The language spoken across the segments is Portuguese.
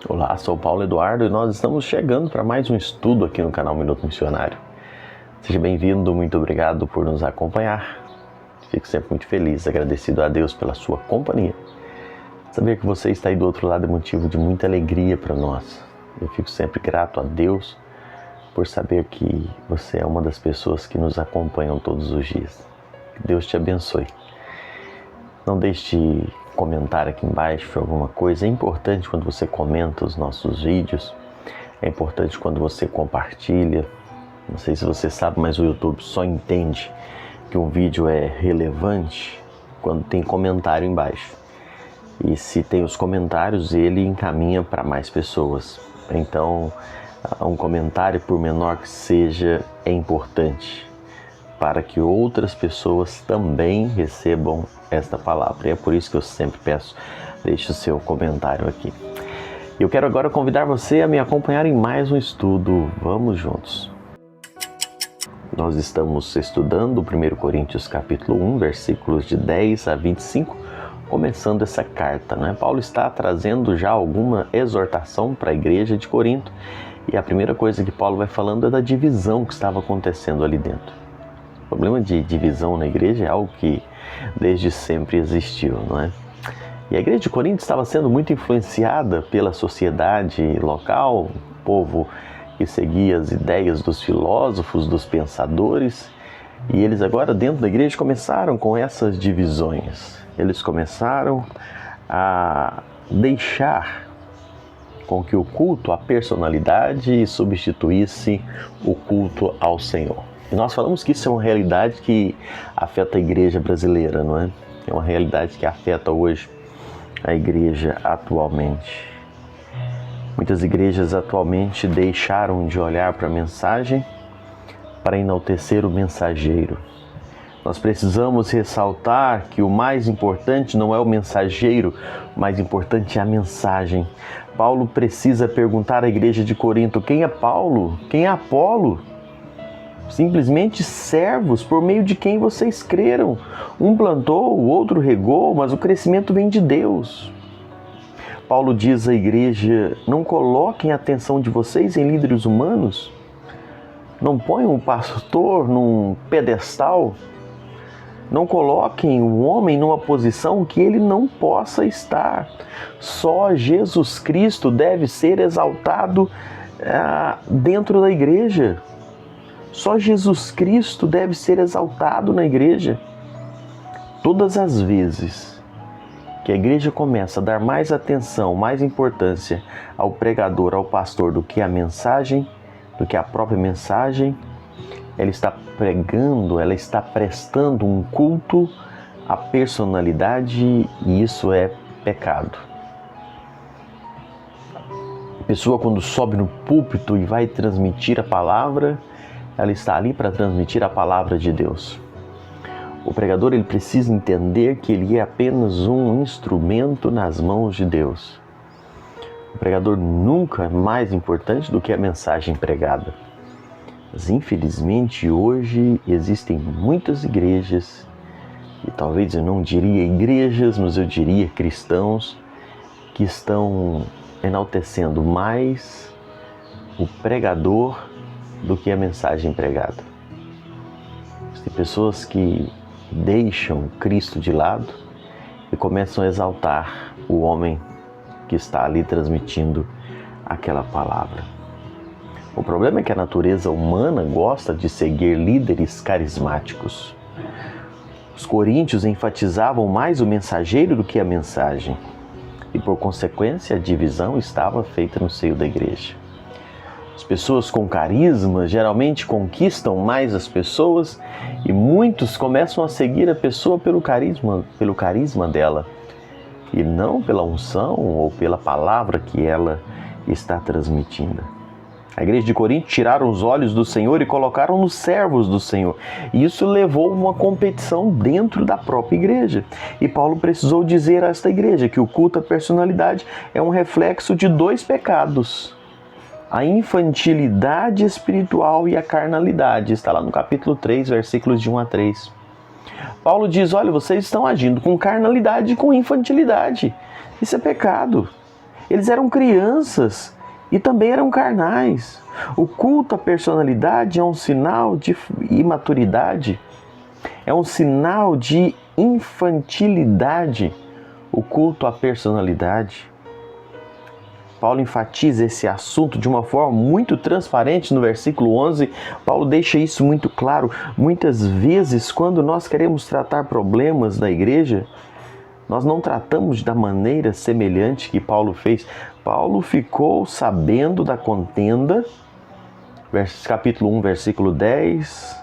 Olá, sou o Paulo Eduardo e nós estamos chegando para mais um estudo aqui no canal Minuto Missionário. Seja bem-vindo, muito obrigado por nos acompanhar. Fico sempre muito feliz, agradecido a Deus pela sua companhia. Saber que você está aí do outro lado é motivo de muita alegria para nós. Eu fico sempre grato a Deus por saber que você é uma das pessoas que nos acompanham todos os dias. Que Deus te abençoe. Não deixe de comentar aqui embaixo alguma coisa. É importante quando você comenta os nossos vídeos. É importante quando você compartilha. Não sei se você sabe, mas o YouTube só entende que um vídeo é relevante quando tem comentário embaixo. E se tem os comentários, ele encaminha para mais pessoas. Então, um comentário, por menor que seja, é importante para que outras pessoas também recebam esta palavra. E é por isso que eu sempre peço, deixe o seu comentário aqui. Eu quero agora convidar você a me acompanhar em mais um estudo. Vamos juntos. Nós estamos estudando 1 Coríntios capítulo 1, versículos de 10 a 25, começando essa carta, né? Paulo está trazendo já alguma exortação para a igreja de Corinto. E a primeira coisa que Paulo vai falando é da divisão que estava acontecendo ali dentro. O problema de divisão na igreja é algo que desde sempre existiu, não é? E a igreja de Corinto estava sendo muito influenciada pela sociedade local, o povo que seguia as ideias dos filósofos, dos pensadores, e eles agora dentro da igreja começaram com essas divisões. Eles começaram a deixar com que o culto à personalidade substituísse o culto ao Senhor. E nós falamos que isso é uma realidade que afeta a igreja brasileira, não é? É uma realidade que afeta hoje a igreja atualmente. Muitas igrejas atualmente deixaram de olhar para a mensagem para enaltecer o mensageiro. Nós precisamos ressaltar que o mais importante não é o mensageiro, o mais importante é a mensagem. Paulo precisa perguntar à igreja de Corinto: quem é Paulo? Quem é Apolo? Simplesmente servos por meio de quem vocês creram. Um plantou, o outro regou, mas o crescimento vem de Deus. Paulo diz à igreja: não coloquem a atenção de vocês em líderes humanos. Não ponham o pastor num pedestal. Não coloquem o homem numa posição que ele não possa estar. Só Jesus Cristo deve ser exaltado dentro da igreja. Só Jesus Cristo deve ser exaltado na igreja. Todas as vezes que a igreja começa a dar mais atenção, mais importância ao pregador, ao pastor, do que a mensagem, do que a própria mensagem, ela está pregando, ela está prestando um culto à personalidade, e isso é pecado. A pessoa, quando sobe no púlpito e vai transmitir a palavra, ela está ali para transmitir a palavra de Deus. O pregador, ele precisa entender que ele é apenas um instrumento nas mãos de Deus. O pregador nunca é mais importante do que a mensagem pregada. Mas infelizmente hoje existem muitas igrejas, e talvez eu não diria igrejas, mas eu diria cristãos, que estão enaltecendo mais o pregador do que a mensagem pregada. Tem pessoas que deixam Cristo de lado e começam a exaltar o homem que está ali transmitindo aquela palavra. O problema é que a natureza humana gosta de seguir líderes carismáticos. Os coríntios enfatizavam mais o mensageiro do que a mensagem, e por consequência a divisão estava feita no seio da igreja. As pessoas com carisma geralmente conquistam mais as pessoas, e muitos começam a seguir a pessoa pelo carisma dela, e não pela unção ou pela palavra que ela está transmitindo. A igreja de Corinto tiraram os olhos do Senhor e colocaram nos servos do Senhor. E isso levou a uma competição dentro da própria igreja. E Paulo precisou dizer a esta igreja que o culto à personalidade é um reflexo de dois pecados: a infantilidade espiritual e a carnalidade. Está lá no capítulo 3, versículos de 1 a 3. Paulo diz: olha, vocês estão agindo com carnalidade e com infantilidade. Isso é pecado. Eles eram crianças e também eram carnais. O culto à personalidade é um sinal de imaturidade, é um sinal de infantilidade, o culto à personalidade. Paulo enfatiza esse assunto de uma forma muito transparente no versículo 11. Paulo deixa isso muito claro. Muitas vezes, quando nós queremos tratar problemas da igreja, nós não tratamos da maneira semelhante que Paulo fez. Paulo ficou sabendo da contenda, capítulo 1, versículo 10,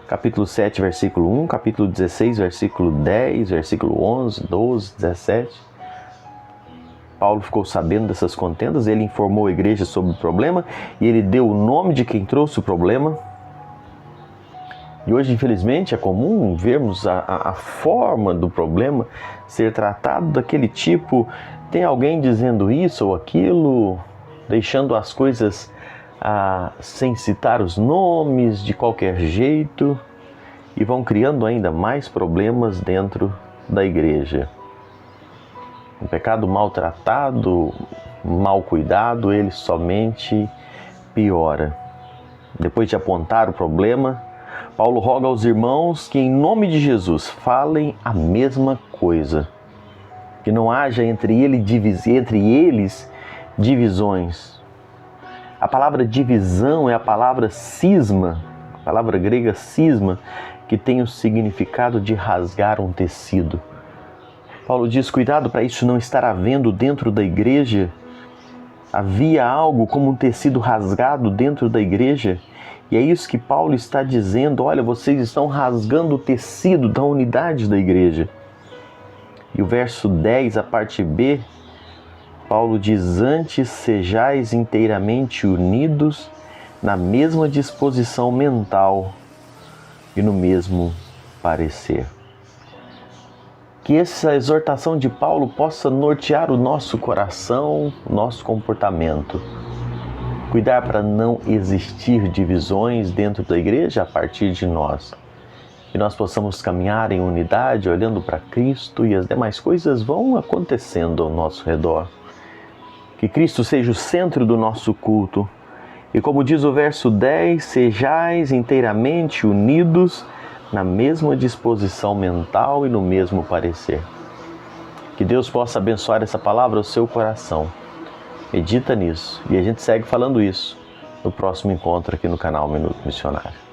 capítulo 7, versículo 1, capítulo 16, versículo 10, versículo 11, 12, 17. Paulo ficou sabendo dessas contendas, ele informou a igreja sobre o problema e ele deu o nome de quem trouxe o problema. E hoje, infelizmente, é comum vermos a forma do problema ser tratado daquele tipo. Tem alguém dizendo isso ou aquilo, deixando as coisas sem citar os nomes, de qualquer jeito, e vão criando ainda mais problemas dentro da igreja. Um pecado maltratado, mal cuidado, ele somente piora. Depois de apontar o problema, Paulo roga aos irmãos que, em nome de Jesus, falem a mesma coisa. Que não haja entre eles divisões. A palavra divisão é a palavra cisma, a palavra grega cisma, que tem o significado de rasgar um tecido. Paulo diz, cuidado para isso não estar havendo dentro da igreja. Havia algo como um tecido rasgado dentro da igreja. E é isso que Paulo está dizendo. Olha, vocês estão rasgando o tecido da unidade da igreja. E o verso 10, a parte B, Paulo diz, antes sejais inteiramente unidos na mesma disposição mental e no mesmo parecer. Que essa exortação de Paulo possa nortear o nosso coração, o nosso comportamento. Cuidar para não existir divisões dentro da igreja a partir de nós. Que nós possamos caminhar em unidade, olhando para Cristo, e as demais coisas vão acontecendo ao nosso redor. Que Cristo seja o centro do nosso culto. E como diz o verso 10, sejais inteiramente unidos na mesma disposição mental e no mesmo parecer. Que Deus possa abençoar essa palavra ao seu coração. Medita nisso. E a gente segue falando isso no próximo encontro aqui no canal Minuto Missionário.